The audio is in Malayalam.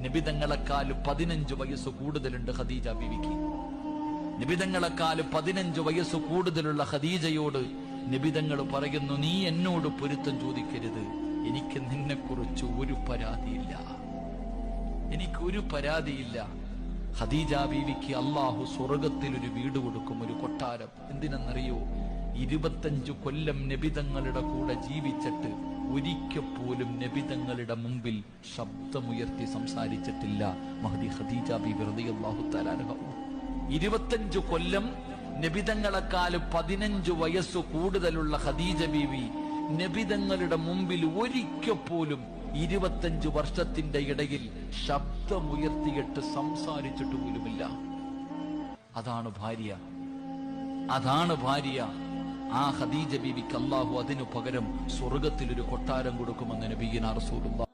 നബിതങ്ങളെക്കാൾ 15 വയസ്സ് കൂടുതലുണ്ട് ഖദീജ ബീവിക്ക്. നബിതങ്ങളെക്കാൾ 15 വയസ്സ് കൂടുതലുള്ള ഖദീജയോട് നബിതങ്ങൾ പറയുന്നു, നീ എന്നോട് പൊരുത്തം ചോദിക്കരുത്, എനിക്ക് നിന്നെക്കുറിച്ച് ഒരു പരാതിയില്ല, എനിക്കൊരു പരാതിയില്ല. ഖദീജ ബീവിക്ക് അള്ളാഹു സ്വർഗത്തിൽ ഒരു വീട് കൊടുക്കും, ഒരു കൊട്ടാരം. എന്തിനെന്നറിയോ? 25 കൊല്ലം നബിതങ്ങളുടെ കൂടെ ജീവിച്ചിട്ട് ഒരിക്കൽ പോലും നബിതങ്ങളുടെ മുമ്പിൽ ശബ്ദമുയർത്തി സംസാരിച്ചിട്ടില്ല മഹദി ഖദീജ ബീവി റളിയല്ലാഹു തആല അൻഹ. 25 കൊല്ലം നബിതങ്ങളെക്കാൾ 15 വയസ്സ് കൂടുതലുള്ള ഖദീജ ബീവി നബിതങ്ങളുടെ മുമ്പിൽ ഒരിക്കൽ പോലും 25 വർഷത്തിന്റെ ഇടയിൽ ശബ്ദമുയർത്തിയിട്ട് സംസാരിച്ചിട്ട് പോലുമില്ല. അതാണ് ഭാര്യ, അതാണ് ഭാര്യ. ആ ഖദീജ ബീവിക്ക് അല്ലാഹു അതിനു പകരം സ്വർഗത്തിൽ ഒരു കൊട്ടാരം കൊടുക്കുമെന്ന് നബിയുനാ റസൂലുള്ളാഹി